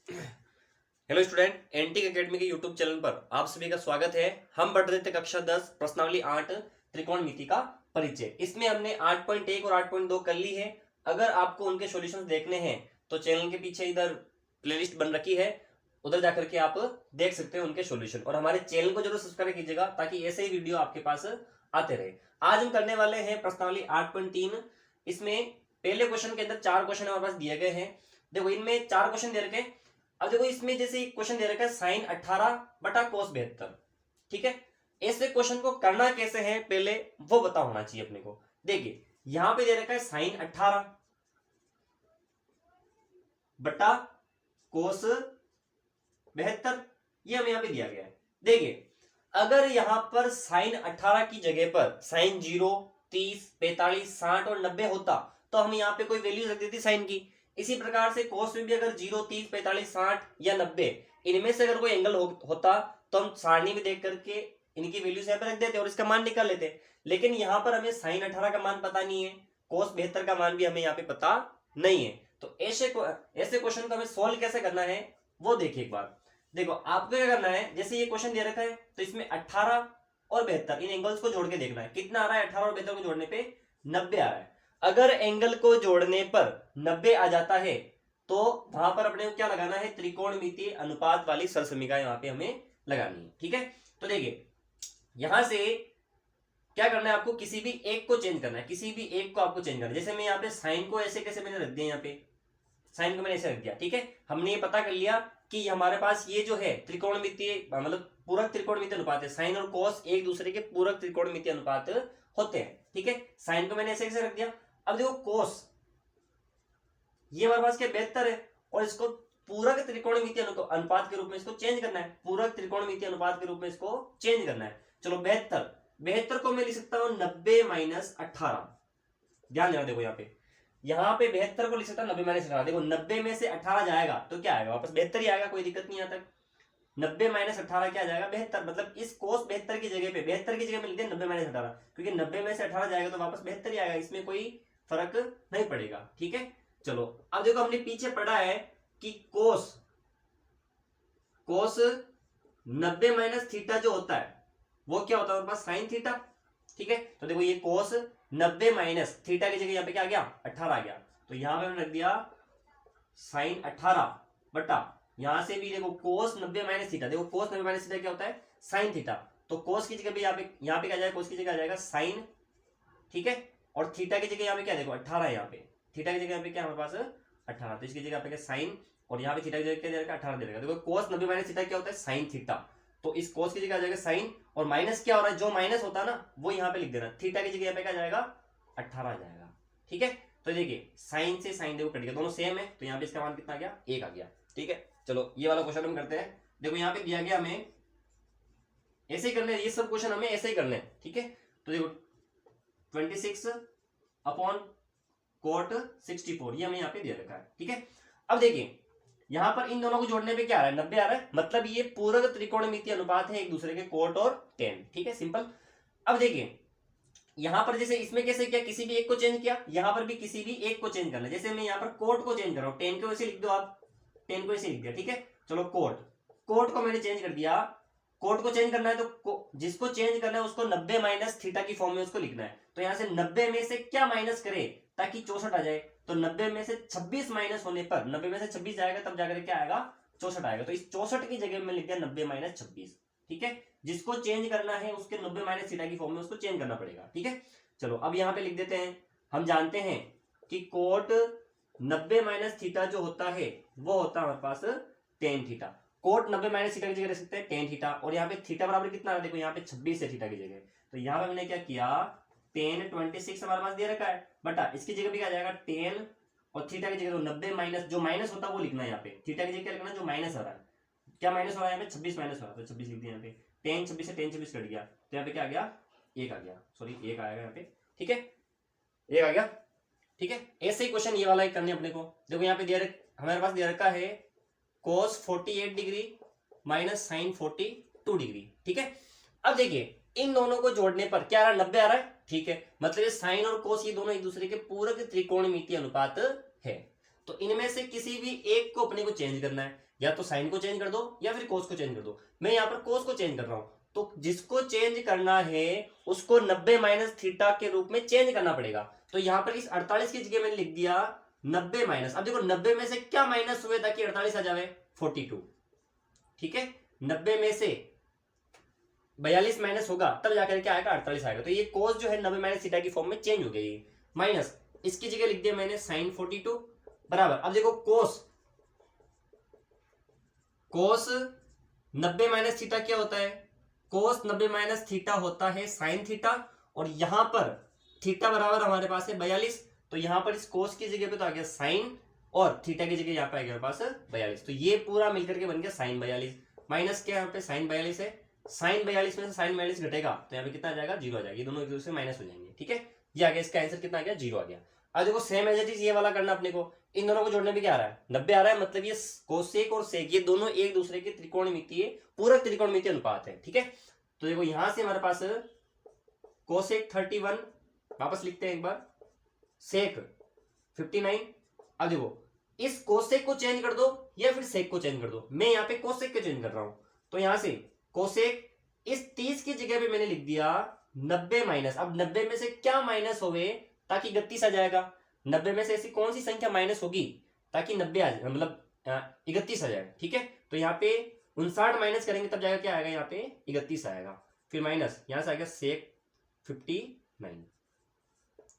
Hello student, anti academy के YouTube channel पर आप सभी का स्वागत है। हम पढ़ रहे थे कक्षा 10 प्रश्नावली 8 त्रिकोणमिति का परिचय। इसमें हमने 8.1 और 8.2 कर ली है। अगर आपको उनके सॉल्यूशंस देखने हैं तो चैनल के पीछे इधर प्लेलिस्ट बन रखी है, उधर जाकर के आप देख सकते हैं उनके सॉल्यूशन। और हमारे चैनल को जरूर सब्सक्राइब कीजिएगा ताकि ऐसे ही वीडियो आपके पास आते रहे। आज हम करने वाले हैं प्रश्नावली 8.3। इसमें पहले क्वेश्चन के अंदर 4 क्वेश्चन हमारे पास दिए गए हैं। देखो, इनमें 4 क्वेश्चन दे रखे। अब देखो, इसमें जैसे क्वेश्चन दे रखा है साइन 18 बटा कोस 72। ठीक है, ऐसे क्वेश्चन को करना कैसे है पहले वो पता होना चाहिए अपने को। देखिए, यहां पे दे रखा है साइन 18 बटा कोस 72, ये हमें यहां पे दिया गया है। देखिए, अगर यहां पर साइन 18 की जगह पर साइन 0, 30, 45, 60 और 90 होता तो हम यहाँ पे कोई वैल्यू रख देती साइन की। इसी प्रकार से कोस में भी अगर 0, 30, 45, 60 या 90 इनमें से अगर कोई एंगल होता तो हम सारणी में देख करके इनकी वैल्यू यहाँ पे रख देते और इसका मान निकाल लेते। लेकिन यहाँ पर हमें साइन 18 का मान पता नहीं है, कोस 72 का मान भी हमें यहाँ पे पता नहीं है। तो ऐसे क्वेश्चन को हमें सोल्व कैसे करना है वो देखिए एक बार। देखो, आपको क्या करना है, जैसे ये क्वेश्चन दे रखा है तो इसमें 18 और 72 इन एंगल्स को जोड़ के देखना है। कितना आ रहा है? 18 और 72 को जोड़ने पे 90 आ रहा है। अगर एंगल को जोड़ने पर 90 आ जाता है तो वहां पर अपने को क्या लगाना है? त्रिकोणमितीय अनुपात वाली सरसमीका यहां पे हमें लगानी है। ठीक है, तो देखिए यहां से क्या करना है आपको, किसी भी एक को चेंज करना है, किसी भी एक को आपको चेंज करना है। जैसे मैं यहाँ पे साइन को ऐसे कैसे मैंने रख दिया, यहाँ पे साइन को मैंने ऐसे रख दिया। ठीक है, हमने ये पता कर लिया कि हमारे पास ये जो है त्रिकोणमितीय मतलब पूरक त्रिकोणमितीय अनुपात है। साइन और कोस एक दूसरे के पूरक त्रिकोणमितीय अनुपात होते हैं। ठीक है, साइन को मैंने ऐसे कैसे रख दिया। अब देखो, कोस ये हमारे पास क्या 72 है और इसको पूरक त्रिकोणमितीय अनुपात के रूप में इसको चेंज करना है। पूरक त्रिकोणमितीय अनुपात के रूप में इसको चेंज करना है। चलो, 72 को मैं लिख सकता हूं 90 माइनस 18। ध्यान देना, देखो यहाँ पे 72 को लिख सकता हूं 90 माइनस 18। देखो, 90 में से 18 जाएगा तो क्या आएगा? वापस 72 ही आएगा, कोई दिक्कत नहीं आता। 90 माइनस 18 क्या जाएगा? 72। मतलब इस कोस 72 की जगह पे 72 की जगह में लिख दिया 90 माइनस 18, क्योंकि 90 में से 18 जाएगा तो वापस 72 ही आएगा, इसमें कोई फर्क नहीं पड़ेगा। ठीक है, चलो अब देखो, हमने पीछे पढ़ा है कि कोस 90 माइनस थीटा जो होता है वो क्या होता है हमारे पास? Sine theta. ठीक है, तो देखो ये कोस 90 माइनस थीटा की जगह यहाँ पे क्या आ गया? 18 आ गया। तो यहां पे हमने रख दिया साइन 18 बटा, यहां से भी देखो कोस 90 माइनस थीटा। देखो, कोस 90 माइनस थीटा क्या होता है? Sine theta. तो कोस की जगह भी यहाँ पे क्या जाएगा? कोस की जगह आ जाएगा साइन। ठीक है, और थीटा की जगह यहाँ पे क्या? देखो 18 है, यहाँ पे थीटा की जगह यहाँ पे क्या हमारे पास? 18। तो इसकी जगह पे क्या? साइन। और यहाँ पे थीटा की जगह क्या देगा? 18 दे देगा। देखो, कोस 90 माइनस थीटा क्या होता है? Sine theta. तो इस कोस की जगह आ जाएगा साइन, और माइनस क्या हो रहा है? जो माइनस होता है ना वो यहाँ पे लिख देना। थीटा की जगह यहाँ पे क्या जाएगा? 18 आ जाएगा। ठीक है, तो देखिए साइन से साइन देखो कट गया, दोनों सेम है, तो यहाँ पे इसका मान कितना आ गया? 1 आ गया। ठीक है, चलो ये वाला क्वेश्चन हम करते हैं। देखो, यहाँ पे दिया गया हमें ऐसे ही करने, ये सब क्वेश्चन हमें ऐसे ही करने हैं। ठीक है, तो देखो 26 अपॉन कोट 64 ये हमें यहाँ पे दे रखा है। ठीक है, अब देखिए यहां पर इन दोनों को जोड़ने पे क्या आ रहा है? 90 आ रहा है, मतलब ये पूरक त्रिकोणमितीय अनुपात है एक दूसरे के, कोट और टेन। ठीक है, सिंपल। अब देखिए यहां पर जैसे इसमें कैसे किया, किसी भी एक को चेंज किया, यहां पर भी किसी भी एक को चेंज करना। जैसे मैं यहाँ पर कोट को चेंज कर रहा हूं, टेन को ऐसे लिख दो आप, 10 को ऐसे लिख दिया। ठीक है, चलो कोट को मैंने चेंज कर दिया। कोट को चेंज करना है तो जिसको चेंज करना है उसको 90 माइनस थीटा की फॉर्म में उसको लिखना है। तो यहां से 90 में से क्या माइनस करे ताकि 64 आ जाए? तो 90 में से 26 माइनस होने पर 90 में से 26 जाएगा तब जाकर क्या आएगा? 64 आएगा। तो इस 64 की जगह में लिख दिया 90 माइनस 26। ठीक है, जिसको चेंज करना है उसके 90 माइनस थीटा की फॉर्म में उसको चेंज करना पड़ेगा। ठीक है, चलो अब यहां पे लिख देते हैं। हम जानते हैं कि कोट 90 माइनस थीटा जो होता है वो होता है हमारे पास tan theta. Cot 90 minus theta की जगह रख सकते हैं टेन थीटा, और यहाँ पे थीटा बराबर कितना है? देखो यहाँ पे 26 है थीटा की जगह। तो यहाँ पे हमने क्या किया? 10 26 हमारे पास दे रखा है बटा इसकी जगह भी क्या जाएगा? 10, और थीटा की जगह तो 90 माइनस जो माइनस होता है वो लिखना है यहाँ पे। थीटा की जगह क्या लिखना? जो माइनस हो रहा है। क्या माइनस हो रहा है यहाँ पे? 26 माइनस हो रहा है, तो 26 लिख दिया यहाँ पे। 10 26 से 10 26 कट गया, तो यहाँ पे क्या आ गया? 1 आ गया। सॉरी 1 आएगा यहाँ पे। ठीक है, 1 आ गया। ठीक है, ऐसे ही क्वेश्चन ये वाला ही करने अपने को। देखो यहाँ पे हमारे पास दे रखा है कोस 48 डिग्री माइनस साइन 42 डिग्री। ठीक है, अब देखिए इन दोनों को जोड़ने पर क्या आ रहा है? 90 आ रहा है। ठीक है, मतलब ये साइन और कोस ये दोनों एक दूसरे के पूरक त्रिकोणमितीय अनुपात है। तो इनमें से किसी भी एक को अपने को चेंज करना है, या तो साइन को चेंज कर दो या फिर कोस को चेंज कर दो। मैं यहाँ पर कोस को चेंज कर रहा हूं, तो जिसको चेंज करना है उसको 90 माइनस थीटा के रूप में चेंज करना पड़ेगा। तो यहाँ पर इस 48 की जगह मैंने लिख दिया 90 माइनस। अब देखो 90 में से क्या माइनस हुए ताकि 48 आ जाए, 42। ठीक है, 90 में से 42 माइनस होगा तब जाकर के आएगा 48 आएगा। तो ये कोस जो है 90 माइनस थीटा की फॉर्म में चेंज हो गई। माइनस इसकी जगह लिख दिया मैंने साइन 42 बराबर। अब देखो कोस 90 माइनस थीटा क्या होता है, कोस 90 माइनस थीटा होता है साइन थीटा, और यहां पर थीटा बराबर हमारे पास है 42, तो यहां पर इस कोस की जगह पे तो आ गया साइन, और थीटा की जगह यहाँ पे आ गया हमारे पास 42, तो ये पूरा मिलकर के बन गया साइन 42 माइनस क्या यहाँ पे साइन 42 है। साइन 42 में से साइन 42 घटेगा तो यहाँ पे कितना आ जाएगा, 0 आ जाएगा, ये दोनों एक दूसरे से माइनस हो जाएंगे। ठीक है, ये आ गया, इसका आंसर कितना आ गया, 0 आ गया। अब देखो सेम एज इट इज ये वाला करना अपने को, इन दोनों को जोड़ने में क्या आ रहा है, 90 आ रहा है, मतलब ये कोसेक और सेक ये दोनों एक दूसरे के त्रिकोणमितीय पूरक त्रिकोणमितीय अनुपात है। ठीक है, तो देखो यहां से हमारे पास कोसेक 31 वापस लिखते हैं एक बार, सेक 59। अब देखो इस कोसेक को चेंज कर दो या फिर सेक को चेंज कर दो, मैं यहाँ पे कोसेक को चेंज कर रहा हूं, तो यहां से कोसेक इस 30 की जगह पे मैंने लिख दिया 90 माइनस। अब 90 में से क्या माइनस होवे ताकि 31 आ जाएगा, 90 में से ऐसी कौन सी संख्या माइनस होगी ताकि 90 आ जाए, मतलब 31 आ जाए। ठीक है, तो यहाँ पे 59 माइनस करेंगे तब जाएगा क्या आएगा, यहाँ पे 31 आएगा, फिर माइनस यहां से आएगा सेक 59।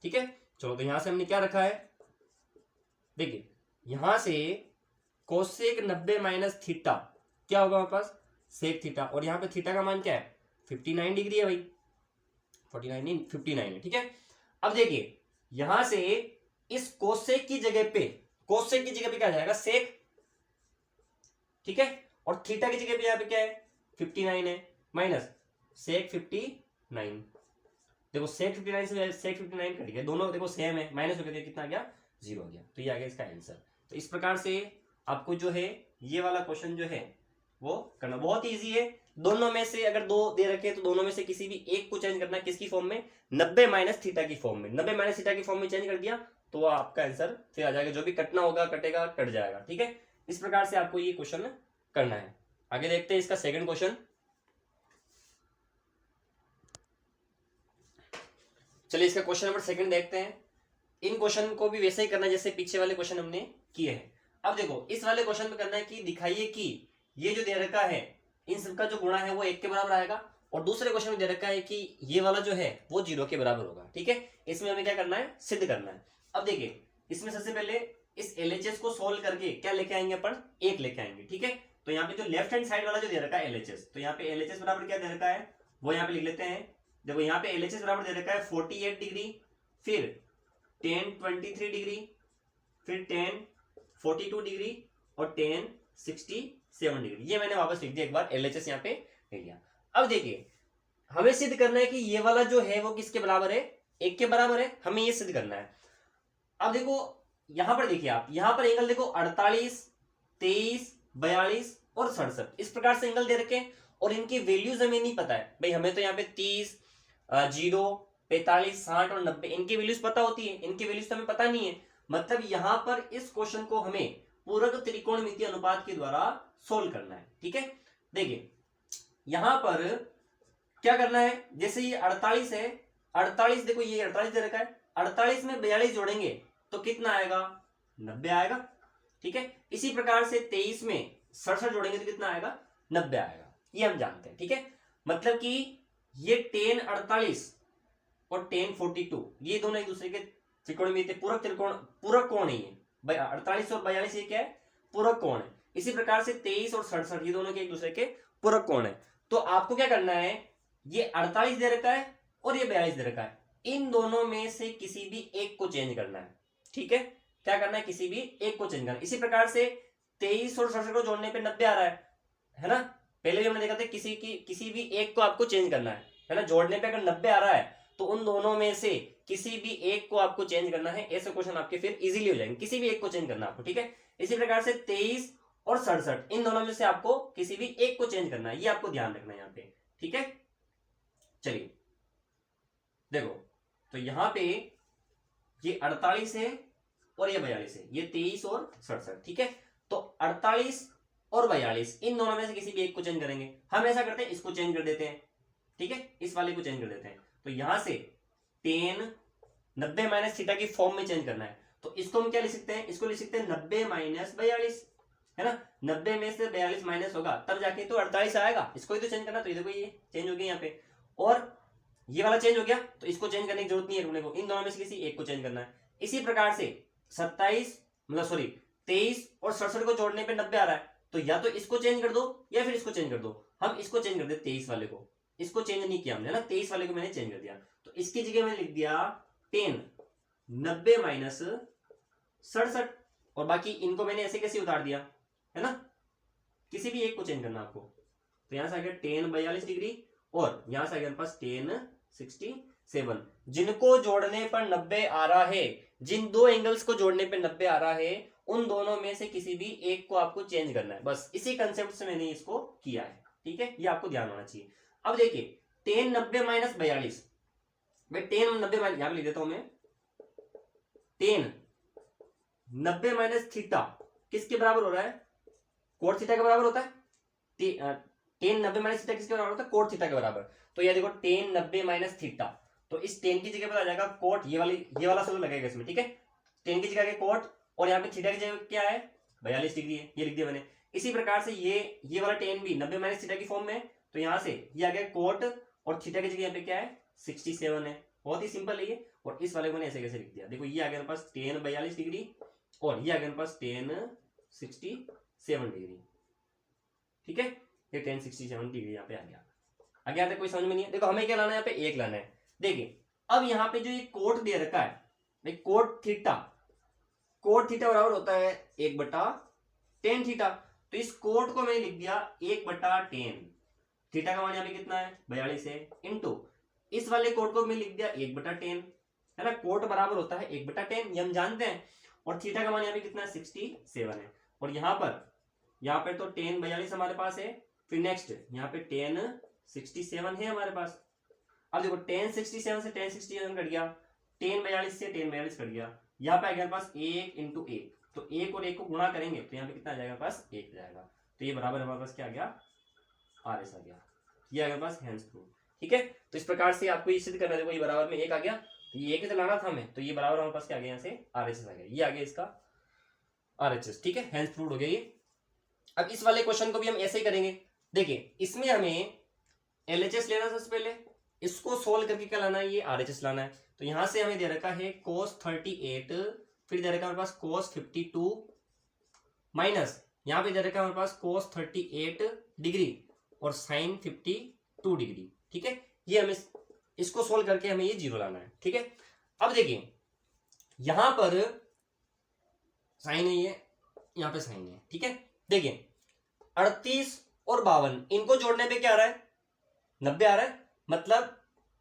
ठीक है, चलो तो यहां से हमने क्या रखा है, देखिए यहां से कोसेक 90 माइनस थीटा क्या होगा हमारे पास, सेक थीटा, और यहाँ पे थीटा का मान क्या है, 59 डिग्री है भाई, 49 नहीं 59 है। ठीक है, अब देखिए यहां से इस कोसेक की जगह पे, कोसेक की जगह पे क्या जाएगा, सेक। ठीक है, और थीटा की जगह पे यहाँ पे क्या है, 59 है, माइनस सेक 59। देखो सेक 59 से सेक 59 कट गया, दोनों देखो सेम है, माइनस हो गया, कितना आ गया, 0 आ गया, तो ये आ गया इसका आंसर। तो इस प्रकार से आपको जो है ये वाला क्वेश्चन जो है वो करना बहुत इजी है। दोनों में से अगर दो दे रखे तो दोनों में से किसी भी एक को चेंज करना है, किसकी फॉर्म में, 90 माइनस थीटा की फॉर्म में। 90 माइनस थीटा की फॉर्म में चेंज कर दिया तो आपका आंसर फिर आ जाएगा, जो भी कटना होगा कटेगा, कट जाएगा। ठीक है, इस प्रकार से आपको ये क्वेश्चन करना है। आगे देखते हैं इसका सेकंड क्वेश्चन। चलिए इसका क्वेश्चन नंबर सेकंड देखते हैं। इन क्वेश्चन को भी वैसे ही करना है जैसे पीछे वाले क्वेश्चन हमने किए हैं। अब देखो इस वाले क्वेश्चन में करना है कि दिखाइए कि ये जो दे रखा है इन सबका जो गुणा है वो 1 के बराबर आएगा, और दूसरे क्वेश्चन में दे रखा है कि ये वाला जो है वो 0 के बराबर होगा। ठीक है, इसमें हमें क्या करना है, सिद्ध करना है। अब देखिए इसमें सबसे पहले इस LHS को सोल्व करके क्या लेके आएंगे अपन, 1 लेके आएंगे। ठीक है, तो यहाँ पे जो लेफ्ट हैंड साइड वाला जो दे रखा है LHS, तो यहाँ पे LHS बराबर क्या दे रखा है वो यहाँ पे लिख लेते हैं। देखो यहाँ पे LHS बराबर दे रखा है 48 डिग्री, फिर 10 23 डिग्री, फिर 10 42 डिग्री और 10 67 डिग्री। ये मैंने वापस लिख दिया एक बार, LHS यहाँ पे लिख दिया। अब देखिए हमें सिद्ध करना है कि ये वाला जो है वो किसके बराबर है, 1 के बराबर है, हमें ये सिद्ध करना है। अब देखो यहां पर देखिए आप, यहां पर एंगल देखो 48 23 42 और 67 इस प्रकार से एंगल दे रखे हैं, और इनकी वैल्यूज हमें नहीं पता है भाई। हमें तो यहाँ पे 30 0 45 60 और 90 इनकी वैल्यूज पता होती है, इनकी वैल्यूज तो हमें पता नहीं है। मतलब यहां पर इस क्वेश्चन को हमें पूरक त्रिकोणमितीय अनुपात के द्वारा सोल्व करना है। ठीक है, देखिए यहां पर क्या करना है, जैसे ये 48 है, 48 देखो ये 48 दे रखा है, 48 में 42 जोड़ेंगे तो कितना आएगा, 90 आएगा। ठीक है, इसी प्रकार से 23 में 67 जोड़ेंगे तो कितना आएगा, 90 आएगा, ये हम जानते हैं। ठीक है, मतलब कि ये 10 48 और 10 42 ये दोनों एक दूसरे के त्रिकोणमितीय पूरक कोण नहीं है भाई। 48 और 42 ये क्या है, पूरक कोण है। इसी प्रकार से 23 और 67 ये दोनों के एक दूसरे के पूरक कोण है। तो आपको क्या करना है, ये 48 दे रखा है और ये 42 दे रखा है, इन दोनों में से किसी भी एक को चेंज करना है। ठीक है, क्या करना है, किसी भी एक को चेंज करना है। इसी प्रकार से 23 और 67 को जोड़ने पे 90 आ रहा है ना, पहले भी हमने देखा था किसी भी एक को आपको चेंज करना है ना, जोड़ने पे अगर 90 आ रहा है तो उन दोनों में से किसी भी एक को आपको चेंज करना है। ऐसे क्वेश्चन आपके फिर इजीली हो जाएंगे, किसी भी एक को चेंज करना है आपको। ठीक है, इसी प्रकार से 23 और 67 इन दोनों में से आपको किसी भी एक को चेंज करना है, ये आपको ध्यान रखना है यहाँ पे। ठीक है, चलिए देखो तो यहाँ पे ये 48 है और ये 42 है, ये 23 और 67। ठीक है, तो 48 और 42 इन दोनों में से किसी भी एक को चेंज करेंगे। हम ऐसा करते हैं, इसको चेंज कर देते हैं, ठीक है, इस वाले को चेंज कर देते हैं। तो यहां से tan 90 माइनस थीटा की फॉर्म में चेंज करना है, तो इसको हम क्या लिख सकते हैं, इसको लिख सकते हैं 90 माइनस 42, है ना। 90 में से 42 माइनस होगा तब जाके तो 48 आएगा, इसको ही तो चेंज करना। तो ये देखो ये चेंज हो गया यहाँ पे, और ये वाला चेंज हो गया, तो इसको चेंज करने की जरूरत नहीं है अपने को, इन दोनों में से किसी एक को चेंज करना है। इसी प्रकार से 23 और 67 को जोड़ने पे 90 आ रहा है, तो या तो इसको चेंज कर दो या फिर इसको चेंज कर दो। हम इसको चेंज कर दे 23 वाले को, इसको चेंज नहीं किया हमने ना, 23 वाले को मैंने चेंज कर दिया। तो इसकी जगह मैंने लिख दिया tan 90 माइनस 67, और बाकी इनको मैंने ऐसे कैसे उतार दिया, है ना, किसी भी एक को चेंज करना आपको। तो यहां से आ गया tan 42 डिग्री, और यहां से आ गया पास tan 67। जिनको जोड़ने पर 90 आ रहा है, जिन दो एंगल्स को जोड़ने पे 90 आ रहा है, उन दोनों में से किसी भी एक को आपको चेंज करना है। बस इसी कंसेप्ट से मैंने इसको किया है, ठीक है, ये आपको ध्यान होना चाहिए। अब देखिए tan 90 माइनस 42, मैं tan 90 माइनस यहां लिख देता हूं मैं, tan 90 माइनस थीटा किसके बराबर हो रहा है, कोट थीटा के बराबर होता है। tan 90 माइनस थीटा किसके बराबर होता है, कोट थीटा के बराबर। तो ये देखो tan 90 माइनस थीटा, तो इस tan की जगह पर आ जाएगा कोट, ये वाला शब्द लगेगा इसमें, ठीक है। tan की जगह कोट, और यहाँ पे थीटा की जगह क्या है, 42 डिग्री है, ये लिख दिया मैंने। इसी प्रकार से ये वाला tan भी 90 माइनस थीटा की फॉर्म में है, तो यहाँ से ये आ गया कोट, और थीटा की जगह यहाँ पे क्या है 67 है। बहुत ही सिंपल है ये। और इस वाले को मैंने ऐसे कैसे लिख दिया, देखो ये आ गया पास tan 42 डिग्री, और ये आ गया पास tan 67 डिग्री, ठीक है, ये tan 67 डिग्री यहाँ पे आ गया। आगे आता कोई समझ में नहीं है। देखो हमें क्या लाना है, यहाँ पे एक लाना है। देखिए अब यहाँ पे जो ये कोट दे रखा है, कोट थीटा बराबर होता है 1/tan थीटा। तो इस कोट को मैंने लिख दिया 1/tan, थीटा का मान यहाँ पे कितना है 42 है, इंटू इस वाले कोट को मैं लिख दिया 1/tan, है ना। कोट बराबर होता है 1/tan, ये हम जानते हैं, और थीटा का मान यहाँ पे कितना है 67 है। और यहाँ पर तो tan 42 हमारे पास है, फिर नेक्स्ट यहाँ पे tan 67 है हमारे पास। अब देखो tan 67 से tan 67 कट गया, tan 42 से tan 42 कट गया, यहाँ पे आ गया पास 1 इंटू 1, तो 1 और 1 को गुणा करेंगे तो यहाँ पे कितना आ जाएगा पास 1 जाएगा। तो ये बराबर हमारे पास क्या आ गया, RS आ गया, ये आ गया पास हैंस प्रूफ, ठीक है। तो इस प्रकार से आपको ये सिद्ध करना है। देखो ये बराबर में 1 आ गया, तो ये 1 लाना था हमें, तो ये बराबर हमारे पास क्या आ गया, यहाँ से RHS आ गया, ये आ गया इसका RHS, ठीक है, हैंस प्रूफ हो गया ये। अब इस वाले क्वेश्चन को भी हम ऐसे ही करेंगे। देखिए इसमें हमें LHS लेना सबसे पहले, इसको सोल्व करके क्या लाना है, ये RHS लाना है। तो यहां से हमें दे रखा है cos 38, फिर दे रखा है हमारे पास cos 52 माइनस यहाँ पे दे रखा है हमारे पास cos 38 डिग्री और sin 52 डिग्री, ठीक है। ये हमें इसको सोल्व करके हमें ये 0 लाना है, ठीक है। अब देखिए यहां पर साइन है, ये यहाँ पे साइन है, ठीक है। देखिए 38 और 52 इनको जोड़ने पे क्या आ रहा है, 90 आ रहा है, मतलब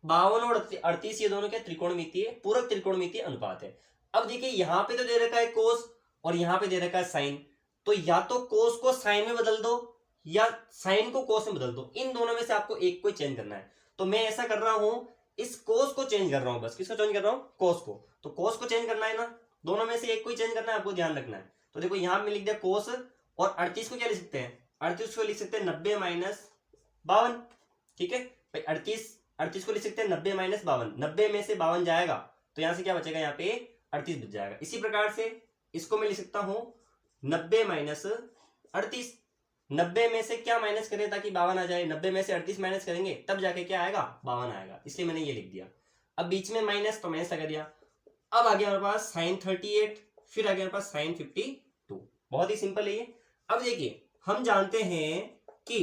52 और 38 ये दोनों क्या त्रिकोणमितीय, पूरक त्रिकोणमितीय अनुपात है। अब देखिए यहाँ पे तो दे रखा है कोस और यहाँ पे दे रखा है साइन, तो या तो कोस को साइन में बदल दो या साइन को कोस में बदल दो, इन दोनों में से आपको एक को चेंज करना है। तो मैं ऐसा कर रहा हूं, इस कोस को चेंज कर रहा हूं, बस किसको चेंज कर रहा हूं, कोस को। तो कोस को चेंज करना है ना, दोनों में से एक को ही चेंज करना है, आपको ध्यान रखना है। तो देखो यहां में लिख दिया कोस, और 38 को क्या लिख सकते हैं, 38 को लिख सकते हैं 90 माइनस 52, ठीक है भाई। 38 को लिख सकते हैं 90 माइनस 52, 90 में से 52 जाएगा तो यहां से क्या बचेगा, यहाँ पे 38 बच जाएगा। इसी प्रकार से इसको मैं लिख सकता हूं 90 माइनस 38, 90 में से क्या माइनस करें ताकि 52 आ जाए, 90 में से 38 माइनस करेंगे तब जाके क्या आएगा, 52 आएगा, इसलिए मैंने ये लिख दिया। अब बीच में माइनस तो माइनस लगा दिया। अब आ गया हमारे पास sin 38, फिर आ गया हमारे पास sin 52, बहुत ही सिंपल है ये। अब देखिए हम जानते हैं कि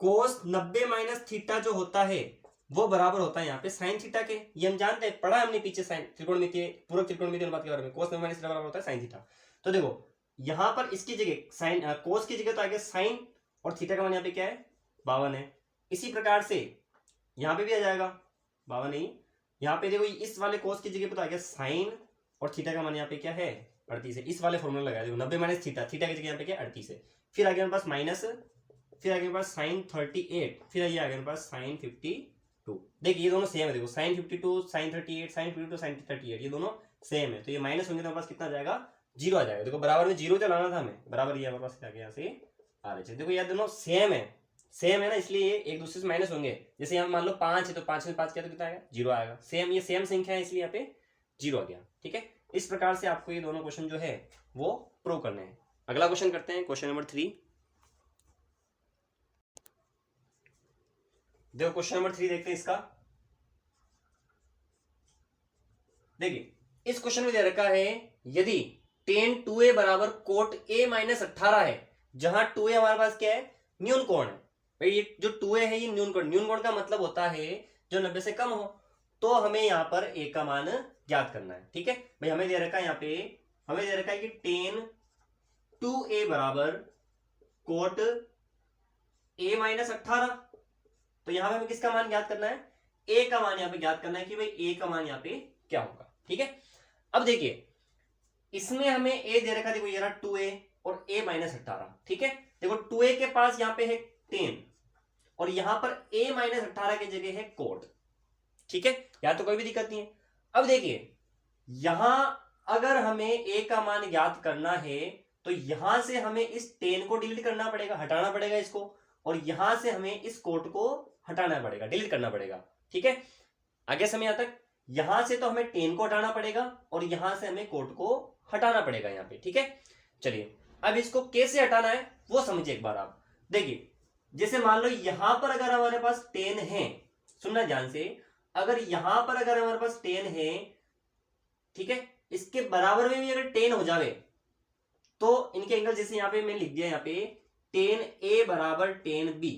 कोस 90 माइनस थीटा जो होता है वो बराबर होता है यहाँ पे साइन थीटा के, ये हम जानते हैं, पढ़ा हमने पीछे साइन त्रिकोणमितीय, पूरक त्रिकोणमितीय अनुपात के बारे में। कोस 90 माइनस थीटा बराबर होता है साइन थीटा। तो देखो यहां पर इसकी जगह साइन, कोस की जगह तो आ गया साइन, और थीटा का मान यहाँ पे क्या है 52 है। इसी प्रकार से यहाँ पे भी आ जाएगा 52 नहीं, यहाँ पे देखो इस वाले कोस की जगह पे तो आ गया साइन, और थीटा का मान यहाँ पे क्या है 38 है। इस वाले फॉर्मूला लगाया देखो 90 माइनस थीटा, थीटा की जगह यहाँ पे क्या 38 है। फिर आ गया हमारे पास माइनस, फिर आ गया हमारे पास sin 38, फिर ये आ गया हमारे पास sin 52। देखिए ये दोनों सेम है, देखो sin 52 sin 38 sin 52 sin 38 ये दोनों सेम है, तो ये माइनस होंगे तो हमारे पास कितना आ जाएगा जीरो आ जाएगा। देखो बराबर में जीरो चलाना था हमें, बराबर ये हमारे पास क्या आ गया, यहाँ से आ रहे। देखो यार दोनों सेम है ना, इसलिए ये एक दूसरे से माइनस होंगे। जैसे यहाँ मान लो 5 है तो 5 में 5 किया तो कितना आएगा, जीरो आएगा। सेम, ये सेम संख्या है इसलिए यहाँ पे जीरो आ गया। ठीक है, इस प्रकार से आपको ये दोनों क्वेश्चन जो है वो प्रूव करने हैं। अगला क्वेश्चन करते हैं, क्वेश्चन नंबर 3। देखो क्वेश्चन नंबर 3 देखते हैं इसका। देखिए इस क्वेश्चन में दे रखा है यदि tan 2a बराबर कोट a माइनस 18 है, जहां 2a हमारे पास क्या है, न्यून कोण है। भाई ये जो 2a है ये न्यून कोण का मतलब होता है जो 90 से कम हो। तो हमें यहाँ पर a का मान ज्ञात करना है। ठीक है भाई, हमें दे रखा है यहाँ पे, हमें दे रखा है कि tan 2a बराबर कोट a माइनस 18। तो यहाँ पे हमें किसका मान ज्ञात करना है, a का मान यहाँ पे ज्ञात करना है कि भाई a का मान यहाँ पे क्या होगा। ठीक है, अब देखिए इसमें हमें a दे रखा, देखो ये रहा 2a और a माइनस 18। ठीक है, देखो 2a के पास यहाँ पे है 10 और यहां पर a माइनस 18 की जगह है कोट। ठीक है, यहां तो कोई भी दिक्कत नहीं है। अब देखिए यहां अगर हमें a का मान ज्ञात करना है तो यहां से हमें इस 10 को डिलीट करना पड़ेगा, हटाना पड़ेगा इसको, और यहां से हमें इस कोट को हटाना पड़ेगा, डिलीट करना पड़ेगा। ठीक है, आगे समय यहां तक, यहां से तो हमें 10 को हटाना पड़ेगा और यहां से हमें कोट को हटाना पड़ेगा यहाँ पे। ठीक है, चलिए अब इसको कैसे हटाना है वो समझिए एक बार आप। देखिए जैसे मान लो यहां पर अगर हमारे पास 10 है, सुनना ध्यान से, अगर यहां पर अगर हमारे पास 10 है, ठीक है, इसके बराबर में भी अगर 10 हो जावे तो इनके एंगल, जैसे यहां पे मैं लिख दिया यहाँ पे 10a बराबर 10b,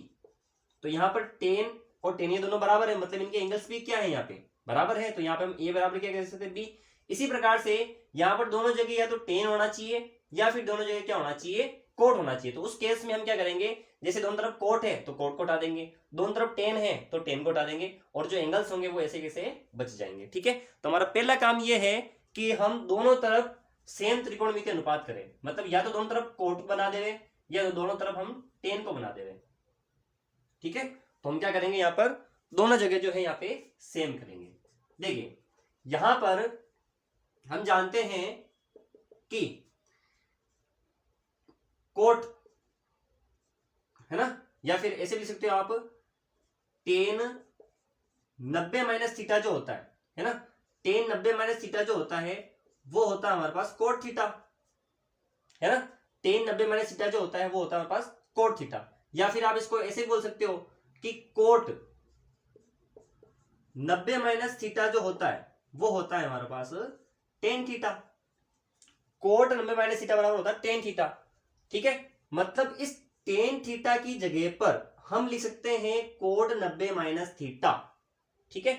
तो यहां पर 10 और 10 ये दोनों बराबर है, मतलब इनके एंगल्स भी क्या है, यहाँ पे बराबर है। तो यहाँ पे हम a बराबर क्या कह सकते हैं, b। इसी प्रकार से यहाँ पर दोनों जगह या तो 10 होना चाहिए या फिर दोनों जगह क्या होना चाहिए, कोट होना चाहिए। तो उस केस में हम क्या करेंगे, जैसे दोनों तरफ कोट है तो कोट को हटा देंगे, दोनों तरफ 10 है तो 10 को हटा देंगे, और जो एंगल्स होंगे वो ऐसे कैसे बच जाएंगे। ठीक है, तो हमारा पहला काम ये है कि हम दोनों तरफ सेम त्रिकोणमितीय अनुपात करें, मतलब या तो दोनों तरफ कोट बना देवे या तो दोनों तरफ हम 10 को बना देवे। ठीक है, तो हम क्या करेंगे, यहाँ पर दोनों जगह जो है यहाँ पे सेम करेंगे। देखिए यहां पर हम जानते हैं कि कोट है ना, या फिर ऐसे भी लिख सकते हो आप, टेन 90 माइनस थीटा जो होता है ना, टेन 90 माइनस थीटा जो होता है वो होता है हमारे पास कोट थीटा, है ना। टेन 90 माइनस थीटा जो होता है वो होता है हमारे पास कोट थीटा, या फिर आप इसको ऐसे बोल सकते हो कि कोट 90 माइनस थीटा जो होता है वो होता है हमारे पास tan theta. Cot 90 minus theta बराबर होता है टेन थीटा। ठीक है, मतलब इस टेन थीटा की जगह पर हम लिख सकते हैं कोट 90 माइनस थीटा। ठीक है,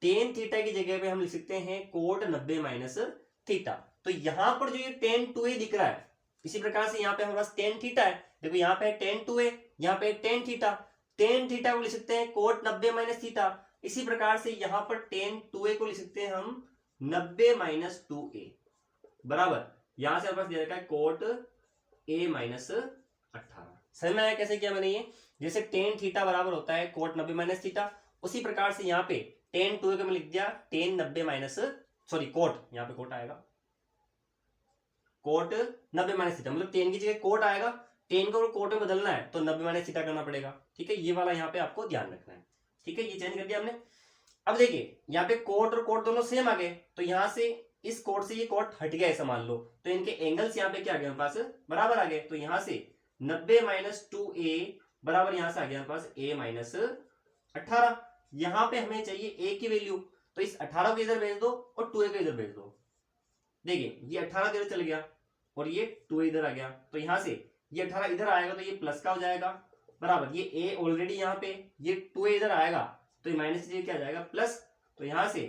टेन थीटा की जगह पे हम लिख सकते हैं कोट 90 माइनस थीटा। तो यहां पर जो ये टेन 2a दिख रहा है, इसी प्रकार से यहाँ पे हमारे पास टेन थीटा है, देखो यहाँ पे टेन 2a, यहाँ पे टेन थीटा, टेन थीटा को लिख सकते हैं कोट 90 माइनस थीटा। इसी प्रकार से यहां पर टेन 2a को लिख सकते हैं हम 90 माइनस 2a बराबर, यहां से हमारे पास दे रखा है कोट a माइनस 18। समझ में आया कैसे किया मैंने ये, जैसे टेन थीटा बराबर होता है कोट 90 माइनस थीटा, उसी प्रकार से यहाँ पे टेन 2a को मैं लिख दिया टेन 90 माइनस, सॉरी कोट, यहाँ पे कोट आएगा कोट 90 माइनस थीटा, मतलब टेन की जगह कोट आएगा, टेन को कोट में बदलना है तो 90 माइनस थीटा करना पड़ेगा। ठीक है, ये वाला यहाँ पे आपको ध्यान रखना है। ठीक है, ये चेंज कर दिया हमने। अब देखिए यहाँ पे कोट और कोट दोनों सेम आ गए, तो यहाँ से इस कोट से ये कोट हट गया ऐसा मान लो, तो इनके एंगल्स यहाँ पे क्या आ गए हमारे पास, बराबर आ गए। तो यहाँ से 90 माइनस 2a बराबर यहाँ से आ गया हमारे पास a माइनस 18। यहाँ पे हमें चाहिए a की वैल्यू, तो इस 18 को इधर भेज दो और 2a को इधर भेज दो। देखिए ये 18 इधर चल गया और ये 2a इधर आ गया, तो यहाँ से ये 18 इधर आएगा तो ये प्लस का हो जाएगा बराबर, ये a ऑलरेडी यहाँ पे, ये 2a इधर आएगा तो ये माइनस क्या आ जाएगा प्लस। तो यहाँ से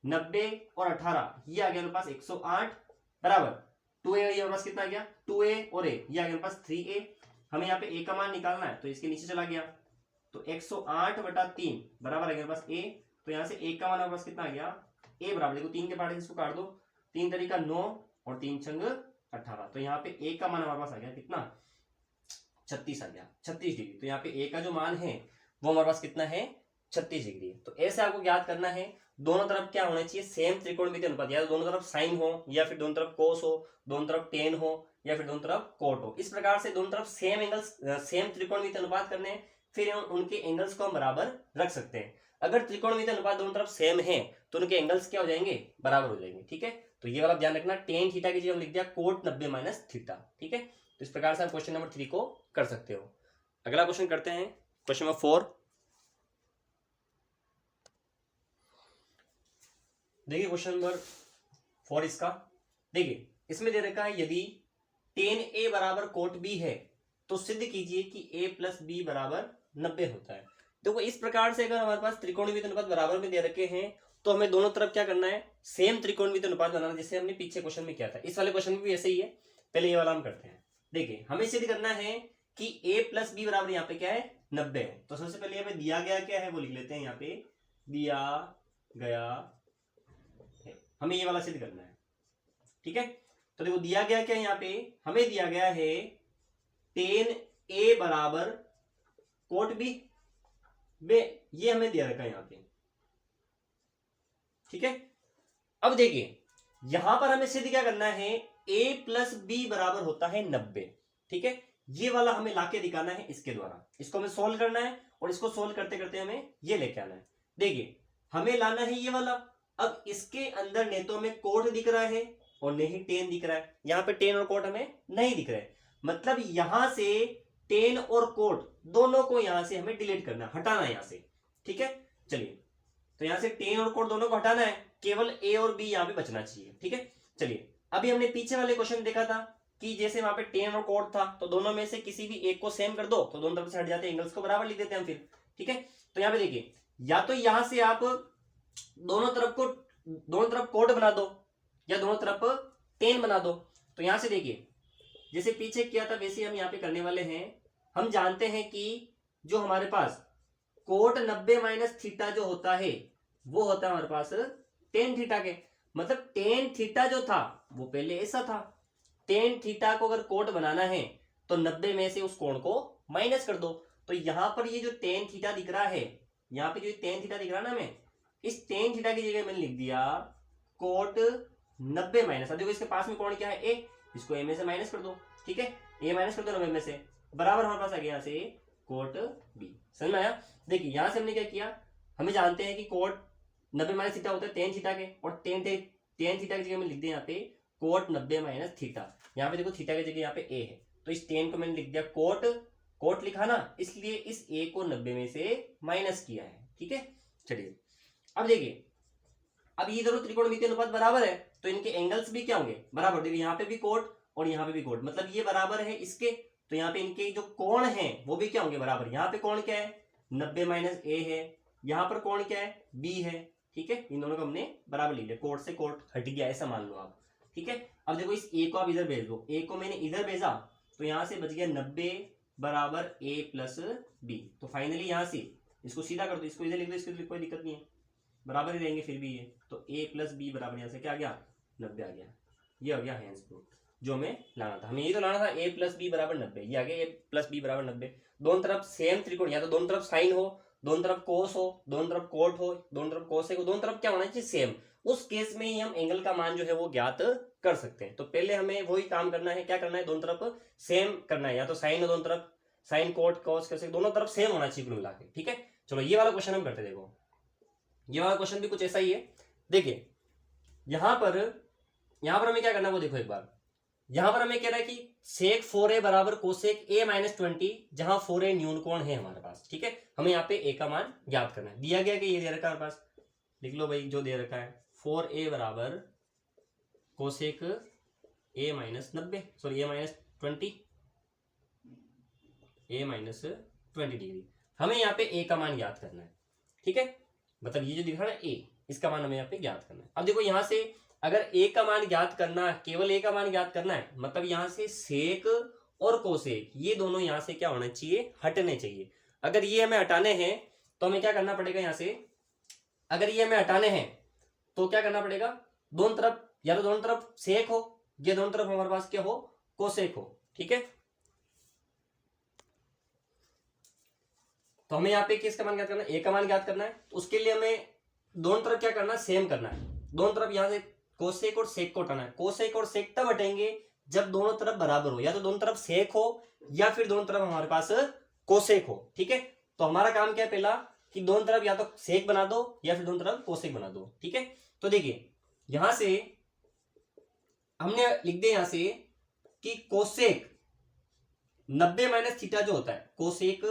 90 और 18 ये आ गया मेरे पास 108 बराबर 2a, ये हमारे पास कितना आ गया 2a और a, ये आ गया मेरे पास 3a। हमें यहाँ पे a का मान निकालना है तो इसके नीचे चला गया, तो 108 बटा 3 बराबर आ गया मेरे पास a। तो यहाँ से a का मान हमारे पास कितना आ गया, a बराबर, देखो 3 के पार्ट इसको काट दो, 3 तरीका 9 और 3 छंग 18, तो यहाँ पे a का मान हमारे पास आ गया कितना 36 आ गया, 36 डिग्री। तो यहाँ पे a का जो मान है वो हमारे पास कितना है 36 डिग्री। तो ऐसे आपको ज्ञात करना है दोनों तरफ क्या होना चाहिए, सेम त्रिकोणमितीय अनुपात, या तो दोनों तरफ साइन हो, या फिर दोनों तरफ कोस हो, दोनों तरफ टेन हो, या फिर दोनों तरफ कोट हो। इस प्रकार से दोनों तरफ सेम एंगल्स, सेम त्रिकोणमितीय अनुपात करने हैं, फिर उनके एंगल्स को हम बराबर रख सकते हैं। अगर त्रिकोणमितीय अनुपात दोनों तरफ सेम है तो उनके एंगल्स क्या हो जाएंगे, बराबर हो जाएंगे। ठीक है, तो ये वाला ध्यान रखना, टेन थीटा की जगह हम लिख दिया कोट 90 माइनस थीटा। ठीक है, तो इस प्रकार से आप क्वेश्चन नंबर 3 को कर सकते हो। अगला क्वेश्चन करते हैं, क्वेश्चन नंबर 4। देखिए क्वेश्चन नंबर 4 इसका, देखिए इसमें दे रखा है यदि टेन ए बराबर कोट बी है तो सिद्ध कीजिए कि ए प्लस बी बराबर 90 होता है। देखो इस प्रकार से अगर हमारे पास त्रिकोणमितीय अनुपात बराबर में दे रखे हैं तो हमें दोनों तरफ क्या करना है, सेम त्रिकोणमितीय अनुपात बनाना, जैसे हमने पीछे क्वेश्चन में किया था। इस वाले क्वेश्चन में भी ऐसे ही है। पहले ये वाला हम करते हैं। देखिए हमें सिद्ध करना है कि ए प्लस बी बराबर यहाँ पे क्या है, 90 है। तो सबसे पहले हमें दिया गया क्या है वो लिख लेते हैं, यहाँ पे दिया गया है, हमें ये वाला सिद्ध करना है। ठीक है, तो देखो दिया गया क्या है, यहाँ पे हमें दिया गया है टेन ए बराबर कोट बी, ये हमें दिया रखा है यहाँ पे। ठीक है, अब देखिए यहां पर हमें सिद्ध क्या करना है, a प्लस बी बराबर होता है 90। ठीक है, ये वाला हमें लाके दिखाना है इसके द्वारा, इसको हमें सोल्व करना है और इसको सोल्व करते करते हमें ये लेके आना है। देखिए हमें लाना है ये वाला। अब इसके अंदर ने तो हमें कोट दिख रहा है और नहीं टेन दिख रहा है, यहाँ पे टेन और कोट हमें नहीं दिख रहा है, मतलब यहां से टेन और कोट दोनों को यहां से हमें डिलीट करना, हटाना है यहां से। ठीक है, चलिए तो यहां से टेन और कोट दोनों को हटाना है, केवल ए और बी यहां पे बचना चाहिए। ठीक है, चलिए अभी हमने पीछे वाले क्वेश्चन देखा था कि जैसे वहां पे टेन और कोट था तो दोनों में से किसी भी एक को सेम कर दो तो दोनों तरफ से हट जाते हैं, एंगल्स को बराबर लिख देते हैं हम फिर। ठीक है, तो यहाँ पे देखिए या तो यहां से आप दोनों तरफ कोट बना दो या दोनों तरफ टेन बना दो। तो यहां से देखिए जैसे पीछे किया था वैसे हम यहाँ पे करने वाले हैं। हम जानते हैं कि जो हमारे पास कोट 90 माइनस थीटा जो होता है वो होता है हमारे पास टेन थीटा के, मतलब टेन थीटा जो था वो पहले ऐसा था। टेन थीटा को अगर कोट बनाना है तो 90 में से उस कोण को माइनस कर दो। तो यहां पर ये जो टेन थीटा दिख रहा है, यहाँ पे जो टेन थीटा दिख रहा है ना, हमें इस टेन थीटा की जगह मैंने लिख दिया कोट 90 माइनस, देखो इसके पास में कोण क्या है, ए, इसको ए में से माइनस कर दो। ठीक है, ए माइनस कर दो 90 में से, बराबर हमारे पास आ गया यहाँ से कोट बी। समझ में आया? देखिए यहां से हमने क्या किया, हमें जानते हैं कि कोट 90 माइनस थीटा होता है टेन थीटा के, और टेन थीटा की जगह में लिख दिया यहाँ पे कोट 90 माइनस थीटा। यहाँ पे देखो थीटा की जगह यहाँ पे ए है तो इस टेन को मैंने लिख दिया कोट लिखा ना, इसलिए इस ए को 90 में से माइनस किया है। ठीक है, चलिए अब देखिए अब ये दोनों त्रिकोणमितीय अनुपात बराबर है तो इनके एंगल्स भी क्या होंगे, बराबर। देखिए यहाँ पे भी कोट और यहाँ पे भी कोट, मतलब ये बराबर है इसके, तो यहाँ पे इनके जो कोण है वो भी क्या होंगे, बराबर। यहाँ पे कोण क्या है, 90 माइनस ए है, यहाँ पर कोण क्या है, बी है। ठीक है, इन दोनों को हमने बराबर ले लिया, कोट से कोट हट गया ऐसा मान लो आप। ठीक है, अब देखो इस ए को आप इधर भेज दो, ए को मैंने इधर भेजा तो यहाँ से बच गया 90 बराबर ए प्लस बी। तो फाइनली यहाँ से इसको सीधा कर दो, इसको इधर लिख दो, इसको कोई दिक्कत नहीं है, बराबर ही रहेंगे फिर भी ये। तो ए प्लस बी बराबर यहाँ से क्या आ गया, 90 आ गया। ये हो गया हैंस प्रूफ जो हमें लाना था, हमें ये तो लाना था ए प्लस बी बराबर 90, ये आ गया ए प्लस बी बराबर 90। दोनों तरफ सेम त्रिकोण, या तो दोनों तरफ साइन हो, दोनों तरफ कोस हो, दोनों तरफ कोट हो, दोनों तरफ कोसेक हो, दोनों तरफ क्या होना चाहिए, सेम। उस केस में ही हम एंगल का मान जो है वो ज्ञात कर सकते हैं। तो पहले हमें वही काम करना है, क्या करना है, दोनों तरफ सेम करना है, या तो साइन हो दोनों तरफ, साइन कोट कोस कैसे दोनों तरफ सेम होना चाहिए कुल मिला के। ठीक है, चलो ये वाला क्वेश्चन हम करते, देखो ये वाला क्वेश्चन भी कुछ ऐसा ही है। देखिए यहां पर हमें क्या करना है वो देखो एक बार, यहां पर हमें कह रहा है कि सेक 4a बराबर कोसेक a माइनस 20, जहां 4a न्यून कोण है हमारे पास। ठीक है, हमें यहाँ पे a का मान ज्ञात करना है। दिया गया कि ये दे रखा है हमारे पास, लिख लो भाई जो दे रखा है 4a बराबर cosec a minus 90, sorry a minus 20, a minus 20 degree. हमें यहाँ पे a का मान ज्ञात करना है। ठीक है, मतलब ये जो दिख रहा है ना a, इसका मान हमें यहाँ पे ज्ञात करना है। अब देखो यहाँ से अगर a का मान ज्ञात करना, केवल a का मान ज्ञात करना है, मतलब यहाँ से सेक और कोसेक ये दोनों यहाँ से क्या होना चाहिए, हटने चाहिए। अगर ये हमें हटाने हैं तो हमें क्या करना पड़ेगा, यहाँ से अगर ये हमें हटाने हैं तो क्या करना पड़ेगा, दोनों तरफ या तो दोनों तरफ सेक हो या दोनों तरफ हमारे पास क्या हो, कोसेक हो। ठीक है, तो हमें यहाँ पे किसका मान ज्ञात करना है, a का मान ज्ञात करना है। तो उसके लिए हमें दोनों तरफ क्या करना है, सेम करना है। दोनों तरफ यहाँ से कोसेक और सेक को हटाना है। कोसेक और सेक तब हटेंगे जब दोनों तरफ बराबर हो, या तो दोनों तरफ सेक हो या फिर दोनों तरफ हमारे पास कोसेक हो। ठीक है, तो हमारा काम क्या है पहला कि दोनों तरफ या तो सेक बना दो या फिर दोनों तरफ कोसेक बना दो। ठीक है, तो देखिए यहां से हमने लिख दिया यहां से कि कोसेक 90 माइनस थीटा जो होता है, कोसेक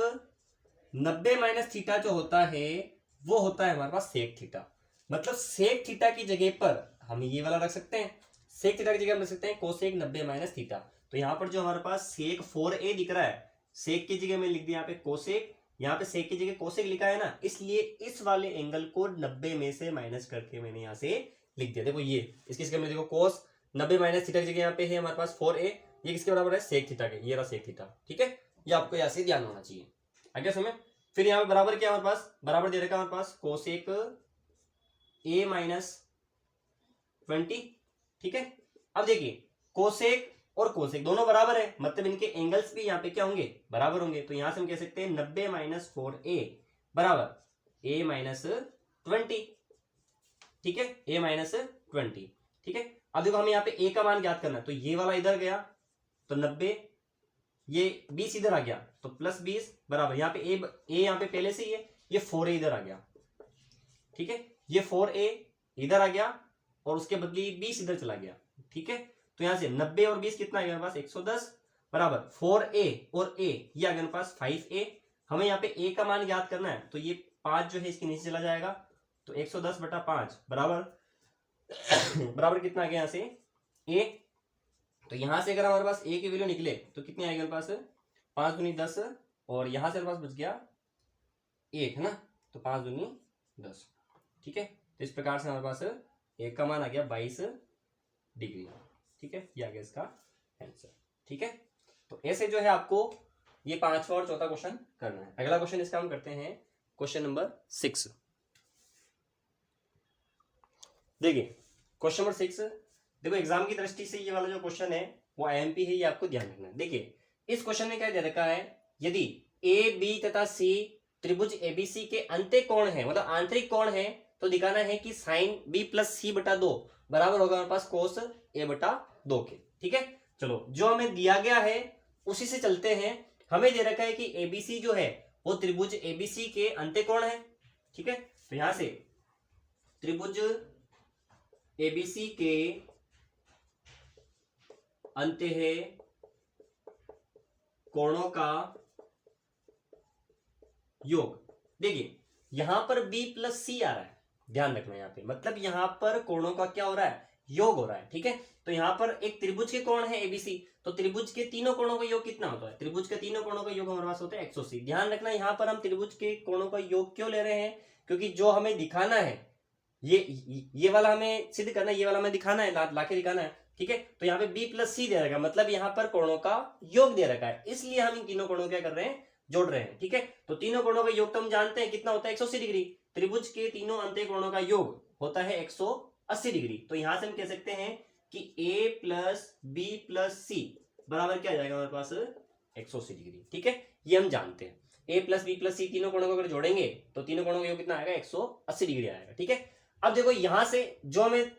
90 माइनस थीटा जो होता है वो होता है हमारे पास सेक थीटा। मतलब सेक थीटा की जगह पर हम ये वाला रख सकते हैं, सेक थीटा की जगह हम रख सकते हैं कोसेक 90 माइनस थीटा। तो यहां पर जो हमारे पास सेक 4a दिख रहा है, सेक की जगह में लिख दिया यहाँ पे कोसेक, यहाँ पे सेक की जगह कोसेक लिखा है ना, इसलिए इस वाले एंगल को 90 में से माइनस करके मैंने यहाँ से लिख दिया। देखो ये इसकी जगह में देखो कोस 90 माइनस थीटा की जगह यहाँ पे है हमारे पास 4a, ये किसके बराबर है, सेक थीटा के, ये रहा सेक थीटा। ठीक है, ये आपको यहाँ से ध्यान होना चाहिए। आगे समय फिर यहाँ पे बराबर क्या हमारे पास, बराबर दे रखा हमारे पास कोसेक a माइनस 20। ठीक है, अब देखिए कोसेक और कोसेक दोनों बराबर है, मतलब इनके एंगल्स भी यहाँ पे क्या होंगे, बराबर होंगे। तो यहां से हम कह सकते हैं 90 माइनस 4a बराबर a माइनस 20। ठीक है, a माइनस 20। ठीक है, अब देखो हमें यहाँ पे a का मान ज्ञात करना है, तो ये वाला इधर गया तो 90, ये 20 इधर आ गया तो प्लस 20 बराबर यहाँ पे a यहाँ पे पहले से ही है, ये 4a इधर आ गया। ठीक है, ये 4a इधर आ गया और उसके बदले 20 इधर चला गया। ठीक है, तो यहां से 90 और 20 कितना आ गया हमारे पास 110 बराबर 4a और a ये आ गया हमारे पास 5a। हमें यहाँ पे a का मान ज्ञात करना है, तो ये 5 जो है इसके नीचे चला जाएगा, तो 110 बटा 5 बराबर बराबर कितना आ गया यहाँ से a। तो यहां से अगर हमारे पास a की वैल्यू निकले तो कितनी आएगी हमारे पास 5 दूनी 10, और यहां से हमारे पास बच गया 1 है ना, तो 5 दूनी 10। ठीक है, तो इस प्रकार से हमारे पास a का मान आ गया 22 डिग्री। ठीक है, ये आ गया इसका आंसर। ठीक है, तो ऐसे जो है आपको ये पांचवा और चौथा क्वेश्चन करना है। अगला क्वेश्चन इसका हम करते हैं क्वेश्चन नंबर 6। देखिए क्वेश्चन नंबर 6, देखो एग्जाम की दृष्टि से ये वाला जो क्वेश्चन है वो आईएमपी है, ये आपको ध्यान रखना है। देखिए इस क्वेश्चन में क्या दे रखा है, यदि ए बी तथा सी त्रिभुज एबीसी के अंत्य कोण है, मतलब आंतरिक कोण है, तो दिखाना है कि साइन बी प्लस सी बटा 2 बराबर होगा हमारे पास कोस ए बटा 2 के। ठीक है, चलो जो हमें दिया गया है उसी से चलते हैं। हमें दे रखा है कि एबीसी जो है वो त्रिभुज एबीसी के अंत्य कोण है। ठीक है, तो यहां से त्रिभुज एबीसी के अंत्य है कोणों का योग। देखिए यहां पर b प्लस सी आ रहा है, ध्यान रखना यहाँ पे, मतलब यहां पर कोणों का क्या हो रहा है, योग हो रहा है। ठीक है, तो यहां पर एक त्रिभुज के कोण है एबीसी, तो त्रिभुज के तीनों कोणों का योग कितना होता है, त्रिभुज के तीनों कोणों का योग हमारे पास होता है 180। ध्यान रखना यहाँ पर हम त्रिभुज के कोणों का योग क्यों ले रहे हैं, क्योंकि जो हमें दिखाना है ये वाला हमें सिद्ध करना है, ये वाला हमें दिखाना है, लाके दिखाना है। ठीक है, तो यहाँ पे b प्लस सी दे रखा है, मतलब यहाँ पर कोणों का योग दे रखा है, इसलिए हम इन तीनों कोणों क्या कर रहे हैं, जोड़ रहे हैं। ठीक है, तो तीनों कोणों का योग तो हम जानते हैं कितना होता है 180 डिग्री। त्रिभुज के तीनों अंत्य कोणों का योग होता है 180 डिग्री। तो यहां से हम कह सकते हैं कि a प्लस बी प्लस सी बराबर क्या आ जाएगा हमारे पास 180 डिग्री। ठीक है, ये हम जानते हैं। a प्लस बी प्लस सी तीनों कोणों को अगर जोड़ेंगे तो तीनों कोणों का योग कितना आएगा 180 डिग्री आएगा। ठीक है, अब देखो यहां से जो हमें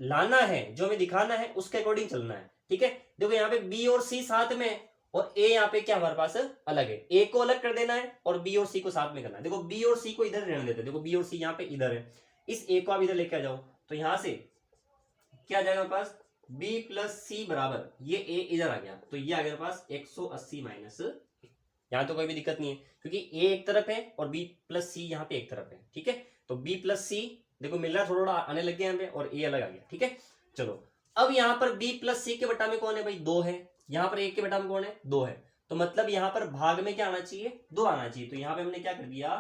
लाना है, जो हमें दिखाना है, उसके अकॉर्डिंग चलना है। ठीक है, देखो यहाँ पे b और c साथ में और a यहाँ पे क्या हमारे पास अलग है, a को अलग कर देना है और b और c को साथ में करना है। देखो b और c को इधर रहने देते हैं, देखो b और c यहाँ पे इधर है, इस a को आप इधर लेके आ जाओ, तो यहां से क्या आ जाएगा हमारे पास b प्लस सी बराबर ये a इधर आ गया, तो ये आ गया पास 180 माइनस। यहाँ तो कोई भी दिक्कत नहीं है क्योंकि a एक तरफ है और b प्लस सी यहाँ पे एक तरफ है। ठीक है, तो b प्लस सी देखो मिल रहा है, थोड़ा आने लग गया यहाँ पे, और a अलग आ गया। ठीक है, चलो अब यहाँ पर b प्लस सी के बटा में कौन है भाई, 2 है, यहाँ पर 1 के बटा में कौन है, 2 है, तो मतलब यहाँ पर भाग में क्या आना चाहिए, 2 आना चाहिए। तो यहाँ पे हमने क्या कर दिया,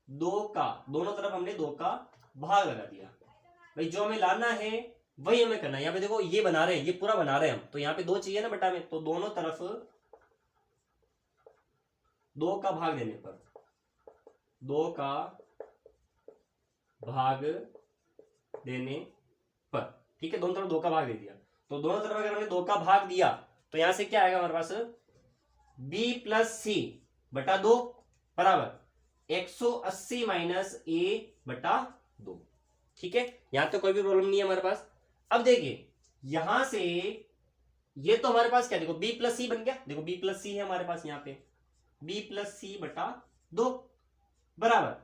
2 का दोनों तरफ हमने 2 का भाग लगा दिया। भाई जो हमें लाना है वही हमें करना है। यहाँ पे देखो ये बना रहे हैं, ये पूरा बना रहे हैं हम, तो यहाँ पे 2 चाहिए ना बटा में, तो दोनों तरफ 2 का भाग देने पर, 2 का भाग देने पर, ठीक है, दोनों तरफ 2 का भाग दे दिया। तो दोनों तरफ अगर हमने 2 का भाग दिया तो यहां से क्या आएगा हमारे पास, b प्लस सी बटा 2 बराबर 180 माइनस a बटा 2। ठीक है, यहां तो कोई भी प्रॉब्लम नहीं है हमारे पास। अब देखिए यहां से ये तो हमारे पास क्या, देखो बी प्लस सी बन गया, देखो बी प्लस सी है हमारे पास यहाँ पे, बी प्लस सी बटा 2 बराबर।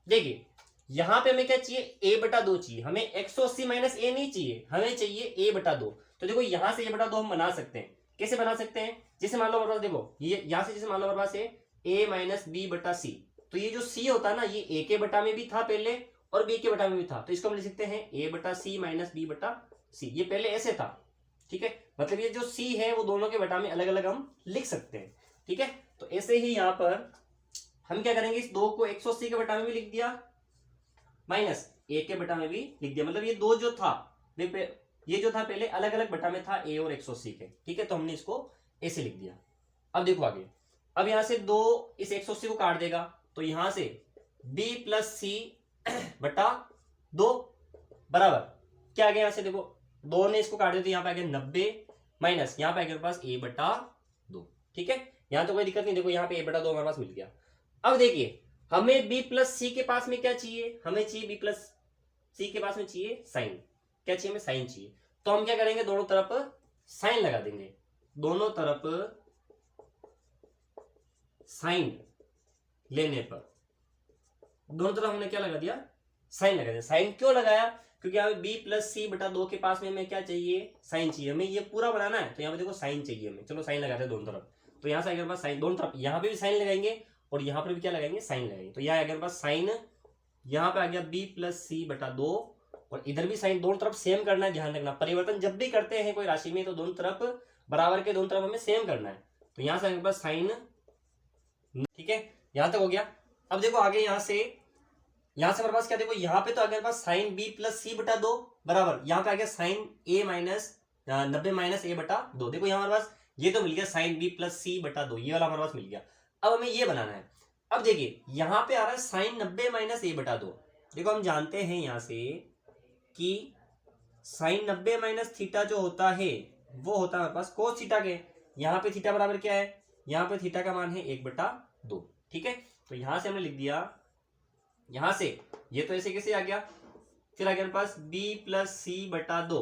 देखिए यहां पे हमें क्या चाहिए, ए बटा 2 चाहिए, हमें 180 माइनस ए नहीं चाहिए, हमें चाहिए ए बटा 2। तो देखो यहां से ए बटा 2 हम बना सकते हैं, कैसे बना सकते हैं, जैसे मान लो हमारे पास देखो ये यहां से, जैसे मान लो हमारे पास है ए माइनस बी बटा सी, तो ये जो सी होता है ना, ये ए के बटा में भी था पहले और बी के बटा में भी था, तो इसको हम लिख सकते हैं ए बटा सी माइनस बी बटा सी, ये पहले ऐसे था। ठीक है, मतलब ये जो सी है वो दोनों के बटा में अलग अलग हम लिख सकते हैं। ठीक है, तो ऐसे ही यहां पर हम क्या करेंगे, इस 2 को 180 के बटा में भी लिख दिया माइनस ए के बटा में भी लिख दिया, मतलब ये दो जो था ये जो था पहले अलग अलग बटा में था ए और 180 के। ठीक है, तो हमने इसको ऐसे लिख दिया। अब देखो आगे, अब यहां से 2 इस 180 को काट देगा, तो यहां से b प्लस सी बटा 2 बराबर क्या आ गया, यहां से देखो 2 ने इसको काट दिया तो यहां पे आ गया 90 माइनस यहां पे आ गया पास a बटा 2। ठीक है, यहां तो कोई दिक्कत नहीं, देखो यहां पे a बटा 2 हमारे पास मिल गया। अब देखिए हमें b प्लस सी के पास में क्या चाहिए, हमें चाहिए b प्लस सी के पास में चाहिए साइन, क्या चाहिए हमें, साइन चाहिए। तो हम क्या करेंगे, दोनों तरफ साइन लगा देंगे, दोनों तरफ साइन लेने पर दोनों तरफ हमने क्या लगा दिया, साइन लगा दिया। साइन क्यों लगाया, क्योंकि यहाँ पे b प्लस सी बटा 2 के पास में हमें क्या चाहिए, साइन चाहिए, हमें ये पूरा बनाना है, तो यहाँ पे देखो साइन चाहिए हमें, चलो साइन लगाते हैं दोनों तरफ। तो यहाँ से अगर पास साइन, दोनों तरफ यहाँ पे भी साइन लगाएंगे और यहाँ पर भी क्या लगाएंगे, साइन लगाएंगे। तो यहाँ अगर पास साइन, यहाँ पे आ गया b प्लस सी बटा 2 और इधर भी साइन, दोनों तरफ सेम करना है, ध्यान रखना परिवर्तन जब भी करते हैं कोई राशि में तो दोनों तरफ बराबर के दोनों तरफ हमें सेम करना है। तो यहाँ से हमारे पास साइन, ठीक है, यहां तक हो गया। अब देखो आगे यहां से हमारे पास क्या, देखो यहाँ पे तो आगे पास साइन b प्लस सी बटा 2 बराबर, यहाँ पे आ गया साइन a माइनस 90 माइनस ए बटा 2। देखो यहाँ हमारे पास ये तो मिल गया साइन b प्लस सी बटा 2, ये वाला हमारे पास मिल गया। अब हमें ये बनाना है। अब देखिए यहाँ पे आ रहा है साइन 90 माइनस ए बटा 2। देखो हम जानते हैं यहाँ से कि साइन 90 माइनस थीटा जो होता है वो होता है हमारे पास कोस थीटा के। यहाँ पे थीटा बराबर क्या है, यहाँ पे थीटा का मान है 1/2। ठीक है, तो यहां से हमने लिख दिया, यहां से ये तो ऐसे कैसे आ गया, फिर आ गया पास b प्लस सी बटा 2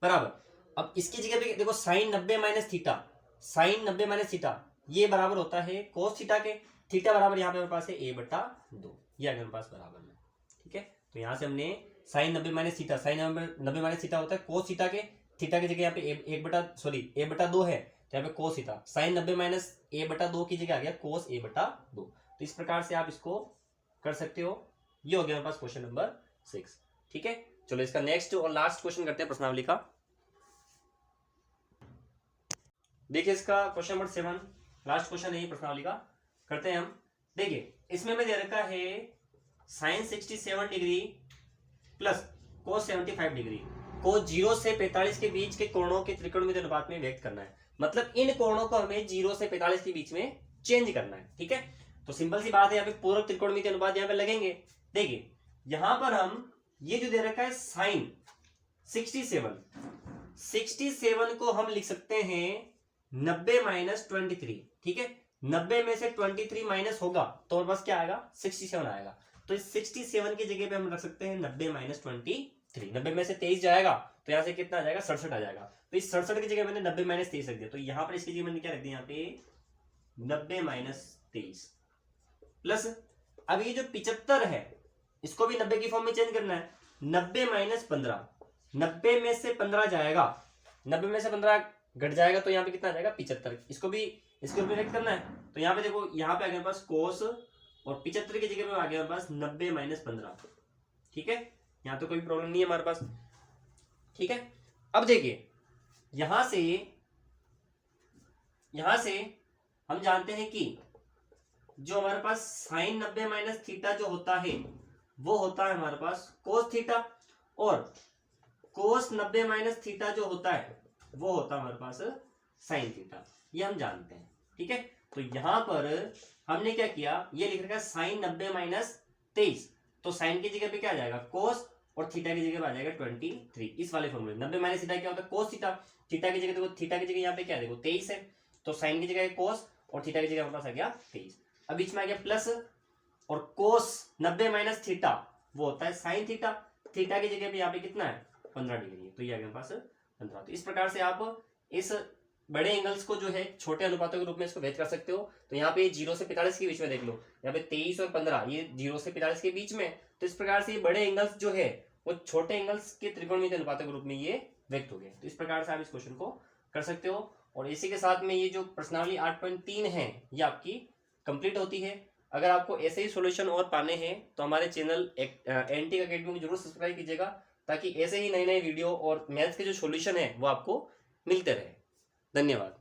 बराबर। अब इसकी जगह पे देखो sine 90 minus theta, sine 90 minus theta ये बराबर होता है कोस थीटा के। थीटा बराबर यहाँ पे हमारे पास है a बटा 2, ये आ गया हमारे पास बराबर में। ठीक है, तो यहां से हमने sine 90 minus theta, sine 90 minus theta होता है कोस थीटा के, थीटा की जगह यहाँ पे a बटा 2 है, तो यहाँ पे cos theta, sine 90 minus a बटा 2 की जगह आ गया कोस a बटा 2। तो इस प्रकार से आप इसको कर सकते हो। ये हो गया हमारे पास क्वेश्चन नंबर 6। ठीक है, चलो इसका नेक्स्ट और लास्ट क्वेश्चन करते हैं प्रश्नावली का। देखिए इसका क्वेश्चन नंबर 7 लास्ट क्वेश्चन है ये प्रश्नावली का, करते हैं हम। देखिए इसमें हमें दे रखा है sine 67 degree plus cos 75 degree को 0 से 45 के बीच के कोणों के त्रिकोणमितीय अनुपात में व्यक्त करना है। मतलब इन कोणों को हमें 0 से 45 के बीच में चेंज करना है। ठीक है, तो सिंपल सी बात है, यहाँ पे पूरक त्रिकोणमितीय अनुपात यहाँ पे लगेंगे। देखिए यहां पर हम ये जो दे रखा है साइन 67 को हम लिख सकते हैं 90 माइनस 23। ठीक है, 90 में से 23 माइनस होगा तो हमारे पास क्या आएगा, 67 आएगा। तो इस 67 की जगह पे हम रख सकते हैं 90 माइनस 23। 90 में से 23 जाएगा तो यहाँ से कितना आ जाएगा, 67 आ जाएगा। तो इस 67 की जगह मैंने 90 माइनस 23 रख दिया, तो यहाँ पर इसकी जगह मैंने क्या रख दिया, यहाँ पे 90 माइनस 23 प्लस, अब ये जो 75 है इसको भी 90 की फॉर्म में चेंज करना है, 90 माइनस 15। 90 में से 15 जाएगा, 90 में से 15 घट जाएगा तो यहाँ पे कितना आ जाएगा, 75। इसको भी इसके ऊपर रख करना है, तो यहाँ पे देखो यहाँ पे आ गया पास कोस और 75 की जगह में आ गया हमारे पास 90 माइनस 15। ठीक है, यहाँ तो कोई प्रॉब्लम नहीं है हमारे पास। ठीक है, अब देखिए यहां से हम जानते हैं कि जो हमारे पास साइन 90 माइनस थीटा जो होता है वो होता है हमारे पास कोस थीटा, और कोस 90 माइनस थीटा जो होता है वो होता है हमारे पास साइन थीटा, ये हम जानते हैं। ठीक है, तो यहां पर हमने क्या किया, ये लिख रखा है साइन 90 माइनस 23, तो साइन की जगह पे क्या आ जाएगा कोस और थीटा की जगह पे आ जाएगा 23। इस वाले फॉर्मूले 90 माइनस थीटा क्या होता है, कोस थीटा। थीटा की जगह देखो, थीटा की जगह यहाँ पे क्या देखो 23 है, तो साइन की जगह कोस और थीटा की जगह हमारे पास आ गया 23। अब बीच में आ गया प्लस, और कोस 90 माइनस थीटा वो होता है साइन थीटा, थीटा की जगह पे यहाँ पे कितना है 15 डिग्री है, तो ये आ गया पास 15। तो इस प्रकार से आप इस बड़े एंगल्स को जो है छोटे अनुपातों के रूप में इसको व्यक्त कर सकते हो। तो यहाँ पे 0 से 45 के बीच में देख लो, यहाँ पे 23 और 15 ये 0 से 45 के बीच में, तो इस प्रकार से ये बड़े एंगल्स जो है वो छोटे एंगल्स के त्रिकोणमिति अनुपातों के रूप में ये व्यक्त हो गए। तो इस प्रकार से आप इस क्वेश्चन को कर सकते हो। और इसी के साथ में ये जो प्रश्नावली 8.3 है ये आपकी कंप्लीट होती है। अगर आपको ऐसे ही सॉल्यूशन और पाने हैं तो हमारे चैनल एनटी अकेडमी को जरूर सब्सक्राइब कीजिएगा, ताकि ऐसे ही नए नए वीडियो और मैथ्स के जो सॉल्यूशन है वो आपको मिलते रहे। धन्यवाद।